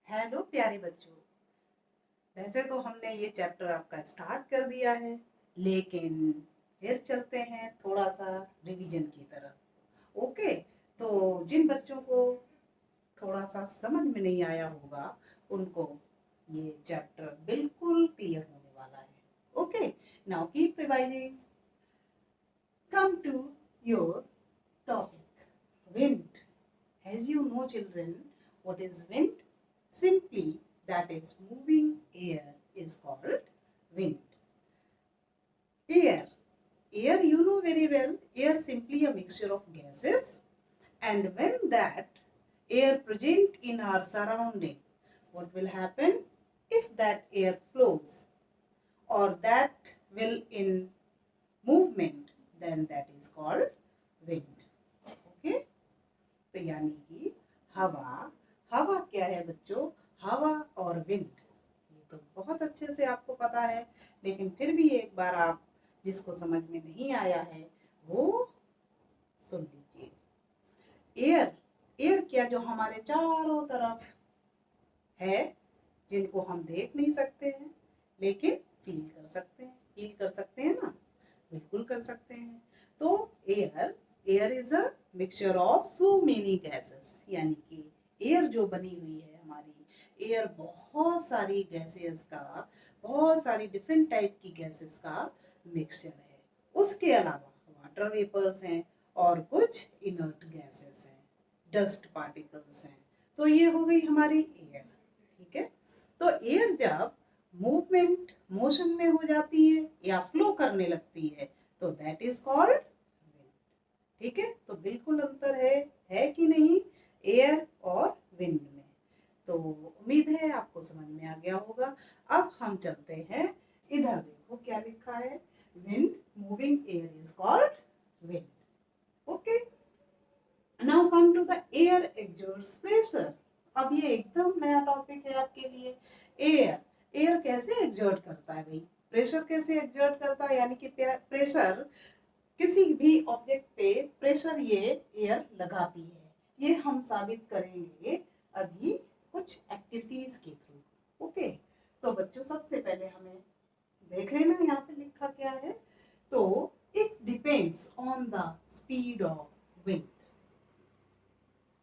Hello प्यारे बच्चों। वैसे तो हमने ये चैप्टर आपका स्टार्ट कर दिया है, लेकिन फिर चलते हैं थोड़ा सा रिवीजन की तरफ। ओके, तो जिन बच्चों को थोड़ा सा समझ में नहीं आया होगा उनको ये चैप्टर बिल्कुल क्लियर होने वाला है। Okay, now keep revising. Come to your topic, wind. As you know, children, what is wind? Simply, that is moving air is called wind. Air. Air, you know very well, air simply a mixture of gases. And when that air present in our surrounding, what will happen? If that air flows or that will in movement, then that is called wind. Okay? तो यानी कि हवा, हवा क्या है बच्चों? हवा और विंड ये तो बहुत अच्छे से आपको पता है, लेकिन फिर भी एक बार आप जिसको समझ में नहीं आया है वो सुन लीजिए। एयर, एयर क्या जो हमारे चारों तरफ है, जिनको हम देख नहीं सकते हैं लेकिन फील कर सकते हैं। फील कर सकते हैं ना? बिल्कुल कर सकते हैं। तो air, air is a mixture of so many gases, यानी कि एयर जो बनी हुई है हमारी, एयर बहुत सारी गैसेस का, बहुत सारी डिफरेंट टाइप की गैसेस का मिक्सचर है। उसके अलावा वाटर वेपर्स हैं और कुछ इनर्ट गैसेस हैं, डस्ट पार्टिकल्स हैं। तो ये हो गई हमारी एयर। ठीक है, तो एयर जब मूवमेंट, मोशन में हो जाती है या फ्लो करने लगती है तो दैट इज कॉल्ड विंड। ठीक है, तो बिल्कुल अंतर है कि नहीं एयर और विंड में? तो उम्मीद है आपको समझ में आ गया होगा। अब हम चलते हैं, इधर देखो क्या लिखा है, wind, moving air is called wind. Okay, now come to the air exerts pressure. अब ये एकदम नया टॉपिक है आपके लिए। एयर, एयर कैसे एक्सर्ट करता है भाई? प्रेशर कैसे एक्सर्ट करता है? यानी कि प्रेशर, किसी भी ऑब्जेक्ट पे प्रेशर ये एयर लगाती है। ये हम साबित करेंगे अभी कुछ एक्टिविटीज के थ्रू। ओके, तो बच्चों सबसे पहले हमें देख लेना यहाँ पे लिखा क्या है। तो it depends on the speed of wind,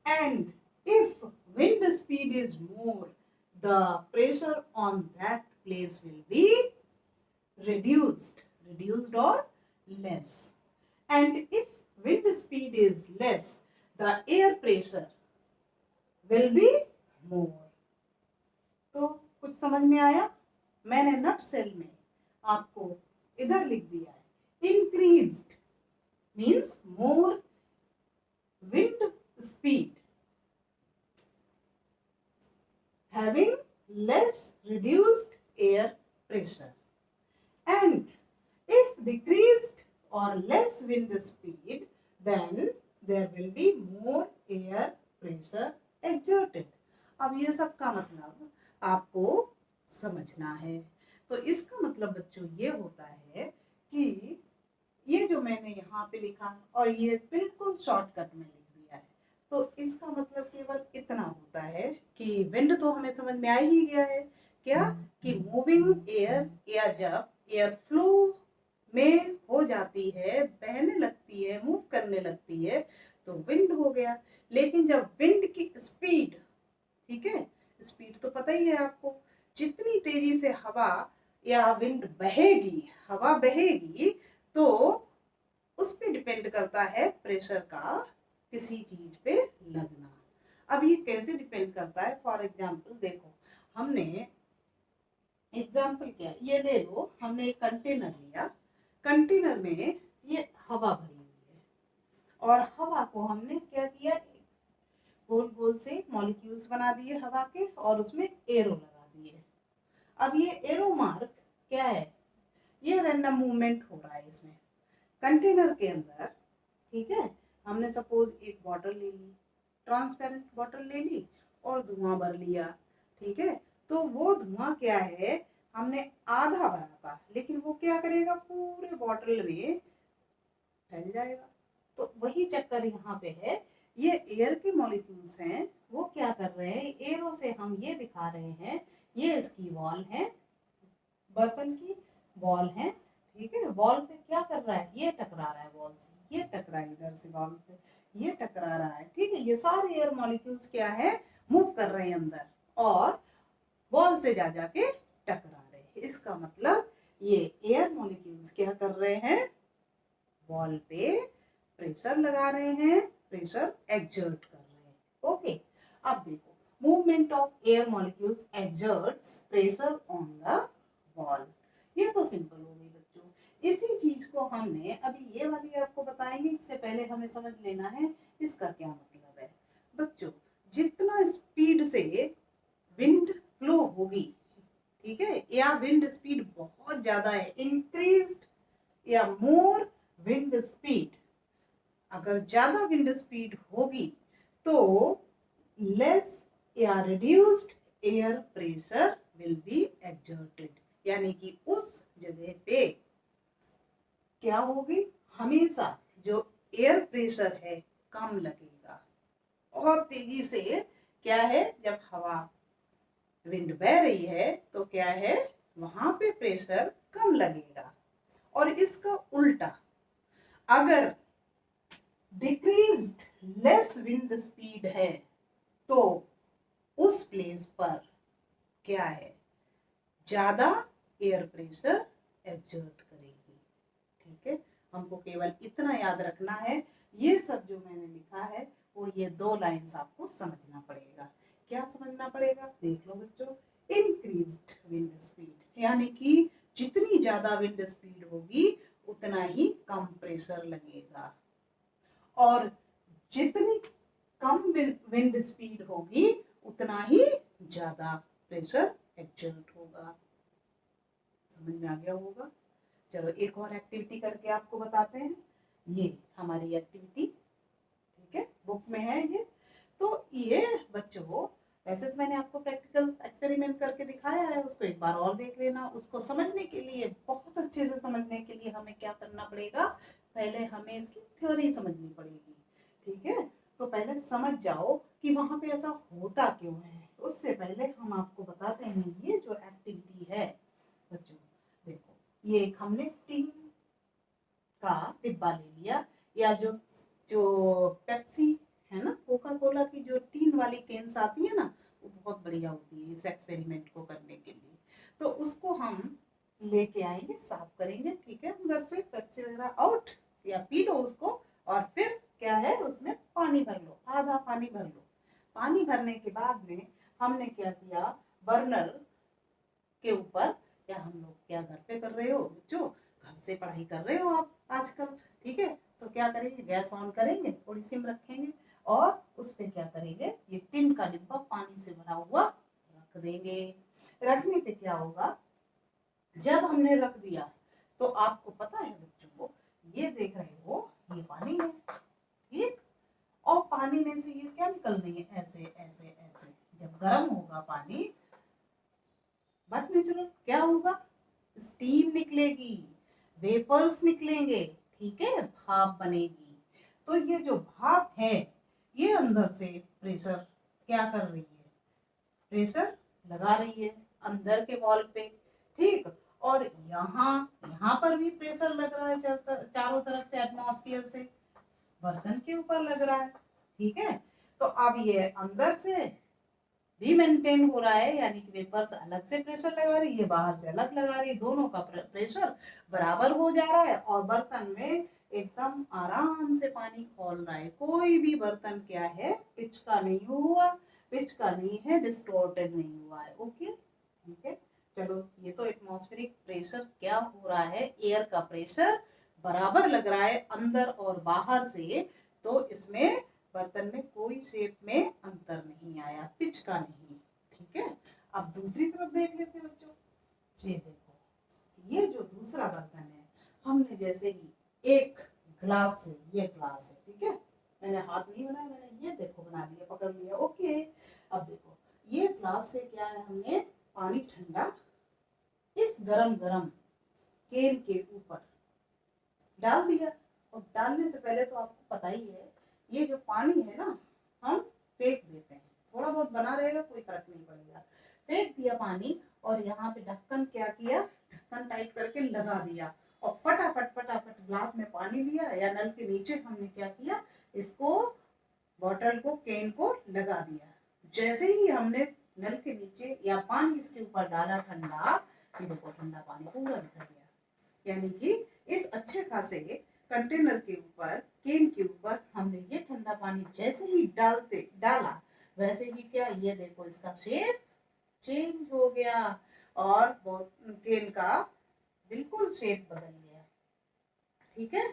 and if wind speed is more, the pressure on that place will be reduced or less. And if wind speed is less, the air pressure will be more. तो कुछ समझ में आया? मैंने नट cell में आपको इधर लिख दिया है, increased means more wind speed, having less reduced air pressure. And if decreased or less wind speed, then there will be more air pressure exerted. अब ये सब का मतलब आपको समझना है। तो इसका मतलब बच्चों ये होता है कि ये जो मैंने यहाँ पे लिखा और ये बिल्कुल शॉर्टकट में लिख दिया है, तो इसका मतलब केवल इतना होता है कि विंड तो हमें समझ में आ ही गया है, क्या कि मूविंग एयर, या जब एयर फ्लो में हो जाती है, बहने लगती है, मूव करने लगती है तो विंड हो गया। लेकिन जब विंड की स्पीड, ठीक है, स्पीड तो पता ही है आपको, जितनी तेजी से हवा या विंड बहेगी, हवा बहेगी, तो उस पे डिपेंड करता है प्रेशर का किसी चीज पे लगना। अब ये कैसे डिपेंड करता है? फॉर एग्जाम्पल देखो, हमने एग्जाम्पल क्या, ये ले लो, हमने एक कंटेनर लिया, कंटेनर में ये हवा भरी हुई है और हवा को हमने क्या किया, गोल गोल से मॉलिक्यूल्स बना दिए हवा के और उसमें एरो लगा दिए। अब ये एरो मार्क क्या है? ये रैंडम मूवमेंट हो रहा है इसमें कंटेनर के अंदर। ठीक है, हमने सपोज एक बॉटल ले ली, ट्रांसपेरेंट बॉटल ले ली और धुआं भर लिया। ठीक है, तो वो धुआं क्या है, हमने आधा भरा था, लेकिन वो क्या करेगा, पूरे बॉटल में फैल जाएगा। तो वही चक्कर यहाँ पे है ये एयर के मॉलिक्यूल्स हैं, वो क्या कर रहे हैं, एरो से हम ये दिखा रहे हैं, ये इसकी वॉल है, बर्तन की वॉल है, ठीक है। वॉल पे क्या कर रहा है, ये टकरा रहा है वॉल से, ये टकरा है इधर से वॉल से, ये टकरा रहा है, ठीक है। ये सारे एयर मॉलिक्यूल्स क्या है, मूव कर रहे हैं अंदर और वॉल से जा जाके टकरा रहे हैं। इसका मतलब ये एयर मॉलिक्यूल्स क्या कर रहे हैं, वॉल पे प्रेशर लगा रहे हैं, प्रेशर एक्सर्ट कर रहे हैं। ओके, अब देखो, movement of air molecules exerts pressure on the wall. ये तो सिंपल हो गई बच्चों। इसी चीज को हमने अभी ये वाली आपको बताएंगे, इससे पहले हमें समझ लेना है इसका क्या मतलब है। बच्चों, जितना स्पीड से विंड फ्लो होगी, ठीक है, या विंड स्पीड बहुत ज्यादा है, इंक्रीज्ड या मोर विंड स्पीड, अगर ज्यादा विंड स्पीड होगी तो लेस या reduced air pressure will be exerted, यानी कि उस जगह पे क्या होगी, हमेशा जो एयर प्रेशर है कम लगेगा। और तेजी से क्या है, जब हवा विंड बह रही है तो क्या है, वहां पे प्रेशर कम लगेगा। और इसका उल्टा, अगर डिक्रीज्ड लेस विंड स्पीड है तो उस प्लेस पर क्या है, ज्यादा एयर प्रेशर एक्सर्ट करेगी, ठीक है। हमको केवल इतना याद रखना है, ये सब जो मैंने लिखा है वो ये दो लाइंस आपको समझना पड़ेगा। क्या समझना पड़ेगा, देख लो बच्चों, इंक्रीज्ड विंड स्पीड यानी कि जितनी ज्यादा विंड स्पीड होगी उतना ही कम प्रेशर लगेगा, और जितनी कम विंड स्पीड होगी उतना ही ज्यादा प्रेशर एक्सर्ट होगा। समझ में आ गया होगा। चलो एक और एक्टिविटी करके आपको बताते हैं। ये हमारी एक्टिविटी, ठीक है, बुक में है ये। तो ये बच्चों, वैसे तो मैंने आपको प्रैक्टिकल एक्सपेरिमेंट करके दिखाया है, उसको एक बार और देख लेना। उसको समझने के लिए, बहुत अच्छे से समझने के लिए हमें क्या करना पड़ेगा, पहले हमें इसकी थ्योरी समझनी पड़ेगी, ठीक है। तो पहले समझ जाओ कि वहां पे ऐसा होता क्यों है। उससे पहले हम आपको बताते हैं, ये जो एक्टिविटी है बच्चों, देखो, ये एक हमने टीन का डिब्बा ले लिया, या जो जो पेप्सी है ना, कोका कोला की जो टीन वाली केन्स आती है ना, वो बहुत बढ़िया होती है इस एक्सपेरिमेंट को करने के लिए। तो उसको हम लेके आएंगे, साफ करेंगे, ठीक है, अंदर से पेप्सी वगैरह आउट, या पी लो उसको, और फिर क्या है, उसमें पानी भर लो, आधा पानी भर लो। पानी भरने के बाद में हमने क्या किया, बर्नर के ऊपर, या हम लोग क्या घर पे कर रहे हो बच्चों, घर से पढ़ाई कर रहे हो आप आजकल, ठीक है, तो क्या करेंगे, गैस ऑन करेंगे, थोड़ी सिम रखेंगे, और उस पर क्या करेंगे, ये टिन का डिब्बा पानी से भरा हुआ रख देंगे। रखने से क्या होगा, जब हमने रख दिया तो आपको पता है बच्चों को, ये देख रहे हो, ये पानी है, ठीक, और पानी में से ये क्या निकल रही है, ऐसे ऐसे ऐसे। जब गर्म होगा पानी, बट नेचुरल क्या होगा, स्टीम निकलेगी, वेपर्स निकलेंगे, ठीक है, भाप बनेगी। तो ये जो भाप है, ये अंदर से प्रेशर क्या कर रही है, प्रेशर लगा रही है अंदर के वॉल पे, ठीक। और यहाँ यहाँ पर भी प्रेशर लग रहा है, चारों तरफ से एटमॉस्फेयर से बर्तन के ऊपर लग रहा है, ठीक है। तो अब ये अंदर से भी मेंटेन हो रहा है, यानी कि वेपर्स अलग से प्रेशर लगा रही है, बाहर से अलग लगा रही है, दोनों का प्रेशर बराबर हो जा रहा है, और बर्तन में एकदम आराम से पानी खोल रहा है। कोई भी बर्तन क्या है, पिच का नहीं हुआ, पिच का नहीं है, डिस्टॉर्टेड नहीं हुआ है। ओके, ठीक है। चलो, ये तो एटमॉस्फेरिक प्रेशर क्या हो रहा है, एयर का प्रेशर बराबर लग रहा है अंदर और बाहर से, तो इसमें बर्तन में कोई शेप में अंतर नहीं आया, पिच का नहीं, ठीक है। अब दूसरी तरफ देख लेते हैं बच्चों। ये देखो, ये जो दूसरा बर्तन है, हमने जैसे ही एक ग्लास से, ये ग्लास है, ठीक है, मैंने हाथ नहीं बनाया, मैंने ये देखो बना लिया, पकड़ लिया, ओके। अब देखो, ये ग्लास से क्या है, हमने पानी ठंडा इस गरम गरम केन के ऊपर डाल दिया। और डालने से पहले तो आपको पता ही है, ये जो पानी है ना हम फेंक देते हैं, थोड़ा बहुत बना रहेगा कोई फर्क नहीं पड़ेगा, फेंक दिया पानी और यहाँ पे ढक्कन क्या किया, ढक्कन टाइट करके लगा दिया और फटाफट फटाफट ग्लास में पानी लिया या नल के नीचे हमने क्या किया, इसको बॉटल को कैन को लगा दिया। जैसे ही हमने नल के नीचे या पानी इसके ऊपर डाला ठंडा, ये देखो ठंडा पानी पूरा निकल गया। यानी कि इस अच्छे खासे कंटेनर के ऊपर, कैन के ऊपर हमने ये ठंडा पानी जैसे ही डाला वैसे ही क्या, ये देखो इसका शेप चेंज हो गया और कैन का बिल्कुल शेप बदल गया। ठीक है,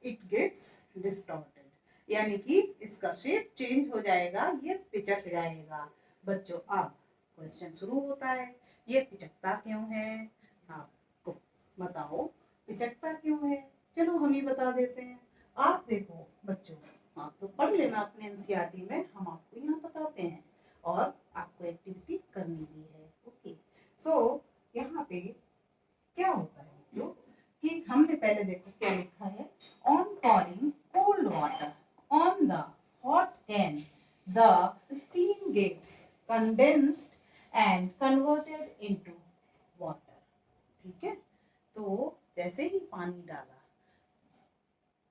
इट गेट्स डिस्टॉर्टेड, यानी कि इसका शेप चेंज हो जाएगा, ये पिचक जाएगा। बच्चों अब क्वेश्चन शुरू होता है, ये पिचकता क्यों है, आपको बताओ पिचकता क्यों है। चलो हम ही बता देते हैं। आप देखो बच्चों, आप तो पढ़ लेना अपने एनसीईआरटी में, हम आपको यहाँ बताते हैं और आपको एक्टिविटी करनी भी है। ओके, सो यहाँ पे क्या होता है बच्चों कि हमने पहले देखो क्या लिखा है, on pouring cold water on the hot can the steam gets condensed and converted into water। ठीक है, तो जैसे ही पानी डाला,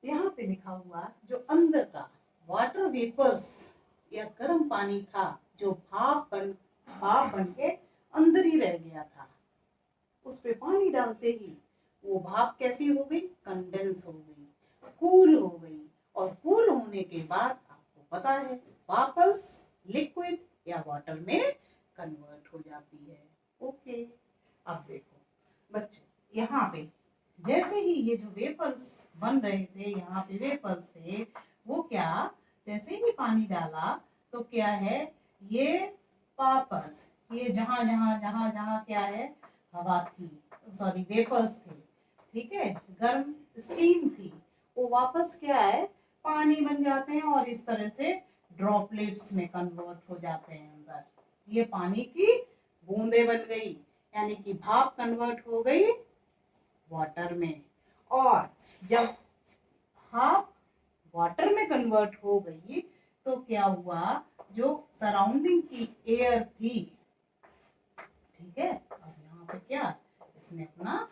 यहाँ पे लिखा हुआ जो अंदर का वाटर वेपर्स या गर्म पानी था जो भाप बन के अंदर ही रह गया था, उस पे पानी डालते ही वो भाप कैसी हो गई, कंडेंस हो गई, कूल हो गई और कूल होने के बाद आपको पता है वापस लिक्विड या वाटर में कन्वर्ट हो जाती है। ओके, अब देखो बच्चों, यहाँ पे जैसे ही ये जो वेपर्स बन रहे थे, यहाँ पे वेपर्स थे, वो क्या, जैसे ही पानी डाला तो क्या है, ये वापस ये जहाँ जहाँ जहाँ जहाँ क्या है, हवा थी, सॉरी वेपर्स थे, ठीक है, गर्म स्टीम थी, वो वापस क्या है, पानी बन जाते हैं और इस तरह से ड्रॉपलेट्स में कन्वर्ट हो जाते हैं अंदर। ये पानी की बूंदे बन गई, यानी कि भाप कन्वर्ट हो गई वाटर में, और जब भाप वाटर में कन्वर्ट हो गई तो क्या हुआ, जो सराउंडिंग की एयर थी, ठीक है, अब यहाँ पे क्या, इसने अपना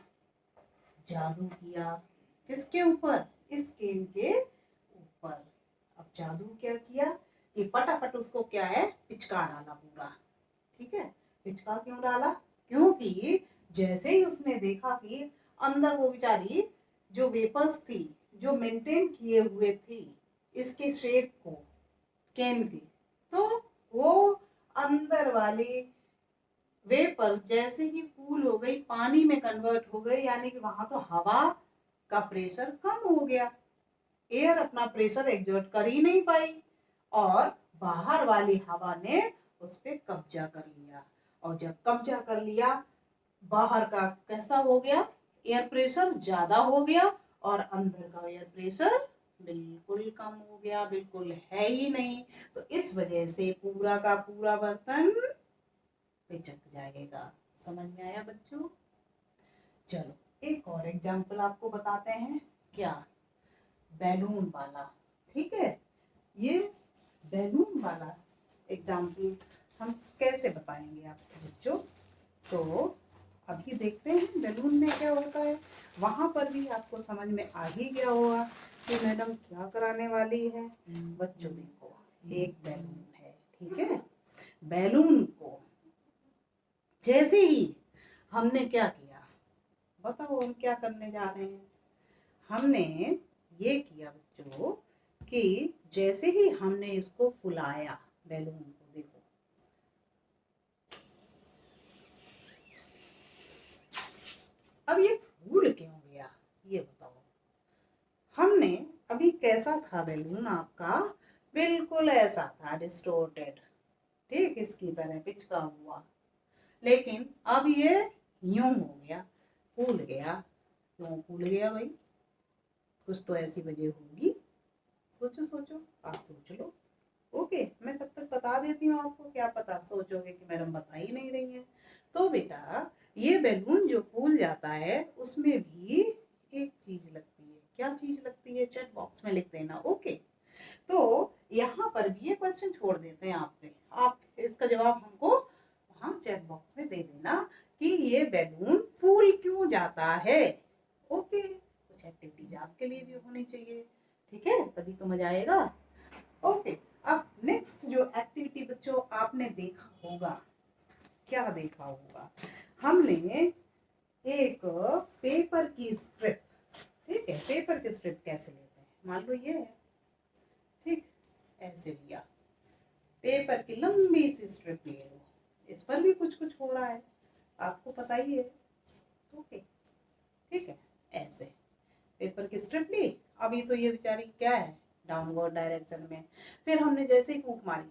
जादू किया, किसके ऊपर, इस केन के ऊपर। अब जादू क्या किया कि फटाफट उसको क्या है, पिचका डाला पूरा। ठीक है, पिचका क्यों डाला, क्योंकि जैसे ही उसने देखा कि अंदर वो बेचारी जो वेपर्स थी जो मेंटेन किए हुए थी इसके शेप को कैन की, तो वो अंदर वाली वेपर्स जैसे ही कूल हो गई, पानी में कन्वर्ट हो गई, यानी कि वहां तो हवा का प्रेशर कम हो गया, एयर अपना प्रेशर एग्जर्ट कर ही नहीं पाई और बाहर वाली हवा ने उस पर कब्जा कर लिया, और जब कब्जा कर लिया बाहर का कैसा हो गया, एयर प्रेशर ज्यादा हो गया और अंदर का एयर प्रेशर बिल्कुल कम हो गया, बिल्कुल है ही नहीं। तो इस वजह से पूरा का पूरा बर्तन पिचक जाएगा। समझ में आया बच्चों? चलो एक और एग्जाम्पल आपको बताते हैं, क्या, बैलून वाला। ठीक है, ये बैलून वाला एग्जाम्पल हम कैसे बताएंगे आपको बच्चों, तो अभी देखते हैं बैलून में क्या होता है। वहां पर भी आपको समझ में आ ही गया होगा कि मैडम क्या कराने वाली है। बच्चों देखो, एक बैलून है, ठीक है, बैलून को जैसे ही हमने क्या किया, बताओ हम क्या करने जा रहे हैं। हमने ये किया बच्चों कि जैसे ही हमने इसको फुलाया बैलून को, देखो अब ये फूल क्यों गया, ये बताओ। हमने अभी कैसा था बैलून आपका, बिल्कुल ऐसा था डिस्टोर्टेड, ठीक, इसकी तरह पिचका हुआ, लेकिन अब ये यूं हो गया, फूल गया। क्यों फूल गया भाई, कुछ तो ऐसी वजह होगी, सोचो सोचो, आप सोच लो। ओके, मैं तब तक बता देती हूँ आपको, क्या पता सोचोगे कि मैडम बता ही नहीं रही है। तो बेटा ये बैलून जो फूल जाता है उसमें भी एक चीज लगती है, क्या चीज लगती है, चैट बॉक्स में लिख देना। ओके, तो यहाँ पर भी ये क्वेश्चन छोड़ देते हैं आप पे, आप इसका जवाब हमको वहाँ चैट बॉक्स में दे देना कि ये बैलून फूल क्यों जाता है। ओके, कुछ एक्टिविटीज आपके लिए भी होनी चाहिए, ठीक है, तभी तो मजा आएगा। ओके, अब नेक्स्ट जो एक्टिविटी बच्चों आपने देखा होगा, क्या देखा होगा, हमने एक पेपर की स्ट्रिप, ठीक है, पेपर की स्ट्रिप कैसे लेते हैं, मान लो ये है, ठीक, ऐसे लिया, पेपर की लंबी सी स्ट्रिप ले लो, इस पर भी कुछ कुछ हो रहा है, आपको पता ही है। ओके, ठीक है, ऐसे पेपर की स्ट्रिप ली, अभी तो ये बेचारी क्या है, डाउनवर्ड डायरेक्शन में, फिर हमने जैसे ही फूंक मारी,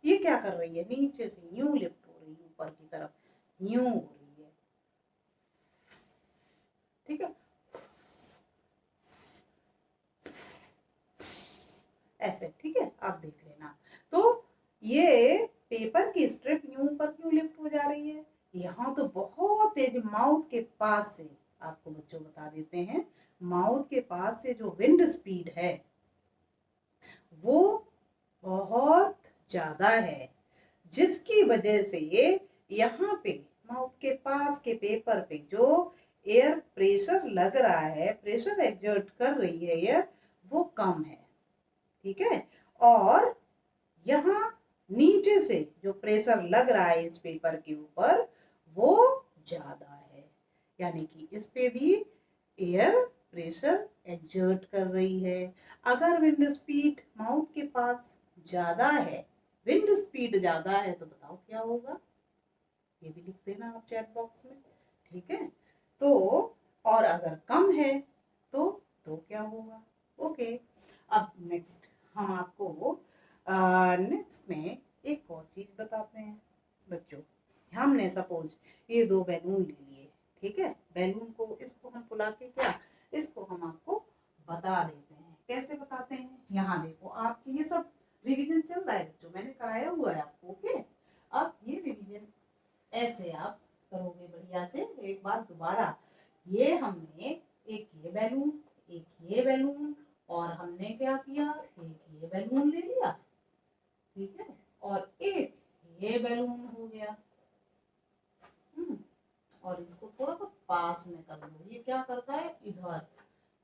ये क्या कर रही है, नीचे से यूं लिफ्ट हो रही है ऊपर की तरफ, यूं हो रही है, ठीक है, ऐसे, ठीक है, आप देख लेना। तो ये पेपर की स्ट्रिप यूं पर क्यों लिफ्ट हो जा रही है, यहाँ तो बहुत तेज माउथ के पास से, आपको बच्चों बता देते हैं, माउथ के पास से जो विंड स्पीड है वो बहुत ज्यादा है, जिसकी वजह से यहाँ पे माउथ के पास के पेपर पे जो एयर प्रेशर लग रहा है, प्रेशर एक्सर्ट कर रही है एयर, वो कम है, ठीक है, और यहाँ नीचे से जो प्रेशर लग रहा है इस पेपर के ऊपर वो ज्यादा है, यानी कि इस पे भी एयर प्रेशर एक्सर्ट कर रही है। अगर विंड स्पीड माउथ के पास ज्यादा है, विंड स्पीड ज्यादा है, तो बताओ क्या होगा, ये भी लिख देना आप चैट बॉक्स में, ठीक है। तो और अगर कम है तो क्या होगा। ओके, अब नेक्स्ट हम आपको नेक्स्ट में एक और चीज बताते हैं बच्चों। हमने सपोज ये दो बैलून ले लिए, ठीक है, बैलून को इसको हम फुला के क्या, इसको हम आपको बता देते हैं, कैसे बताते हैं, यहाँ देखो आपकी ये सब रिवीजन चल रहा है बच्चों, मैंने कराया हुआ है आपको। ओके, अब ये रिवीजन ऐसे आप करोगे बढ़िया से, एक बार दोबारा, ये हमने एक ये बैलून, एक ये बैलून, और हमने क्या किया, एक ये बैलून ले लिया, ठीक है, और एक ये बैलून हो गया, और इसको थोड़ा सा पास में कर लो, ये क्या करता है, इधर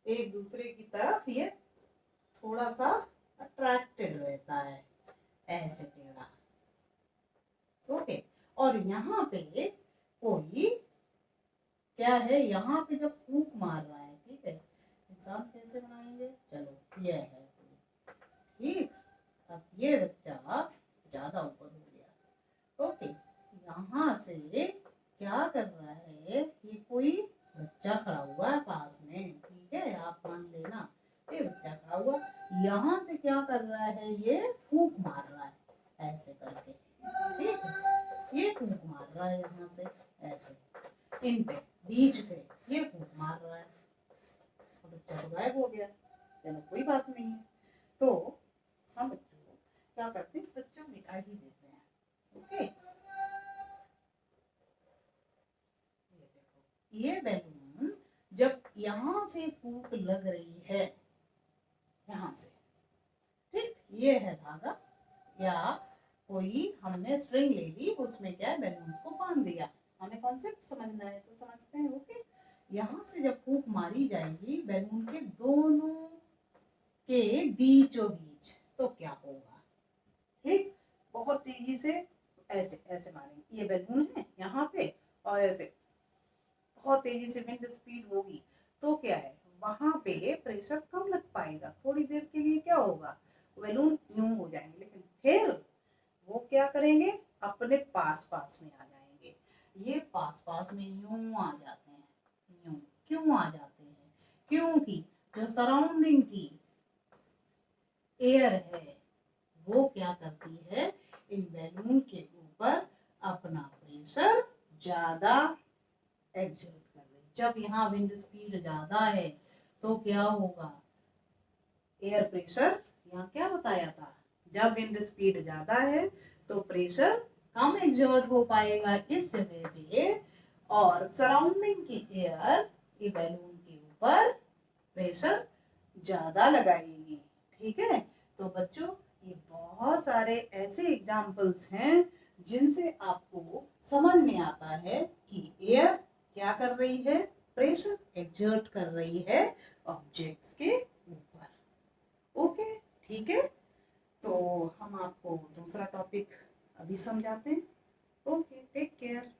एक दूसरे की तरफ ये थोड़ा सा अट्रैक्टेड रहता है, ऐसे टेढ़ा, ओके, और यहाँ पे कोई क्या है, यहाँ पे जब फूंक मार रहा है, ठीक है, इंसान कैसे बनाएंगे, चलो ये है, ठीक, अब ये बच्चा ज्यादा ऊपर हो गया, ओके, यहाँ से क्या कर रहा है, ये कोई बच्चा खड़ा हुआ है पास में, ठीक है, आप मान लेना ये बच्चा खड़ा हुआ, यहाँ से क्या कर रहा है, ये फूंक मार रहा है ऐसे करके, ठीक है, ये फूंक मार रहा है यहाँ से ऐसे, इन पे बीच से ये फूंक मार रहा है, बच्चा तो गायब हो गया, चलो कोई बात नहीं है। तो हम बच्चों को क्या करते हैं, बच्चों मिटा ही देते हैं, ओके, ये बैलून जब यहाँ से फूंक लग रही है, यहाँ से, ठीक, ये है धागा या कोई हमने स्ट्रिंग ले ली, उसमें क्या है, बैलून को बांध दिया, हमें कॉन्सेप्ट समझना है तो समझते हैं। ओके, यहाँ से जब फूंक मारी जाएगी बैलून के दोनों के बीचों बीच, तो क्या होगा, ठीक, बहुत तेजी से ऐसे ऐसे मारेंगे, ये बैलून है यहाँ पे, और ऐसे बहुत तेजी से विंड स्पीड होगी, तो क्या है, वहां पे प्रेशर कम लग पाएगा, थोड़ी देर के लिए क्या होगा, बैलून यूं हो जाएंगे, लेकिन फिर वो क्या करेंगे, अपने पास पास में आ जाएंगे, ये पास पास में यूं आ जाते हैं, यूं क्यों आ जाते हैं, क्योंकि जो सराउंडिंग की एयर है वो क्या करती है, इन बैलून के ऊपर अपना प्रेशर ज्यादा एक्सर्ट कर रही, जब यहाँ विंड स्पीड ज्यादा है तो क्या होगा, एयर प्रेशर, यहाँ क्या बताया था, जब विंड स्पीड ज्यादा है तो प्रेशर कम एक्सर्ट हो पाएगा इस जगह पे, और सराउंडिंग की एयर ये बैलून के ऊपर प्रेशर ज्यादा लगाएगी, ठीक है। तो बच्चों ये बहुत सारे ऐसे एग्जाम्पल्स हैं जिनसे आपको समझ में आता है कि एयर क्या कर रही है, प्रेशर एक्सर्ट कर रही है ऑब्जेक्ट्स के ऊपर। ओके, ठीक है। तो हम आपको दूसरा टॉपिक अभी समझाते हैं। Okay, take care.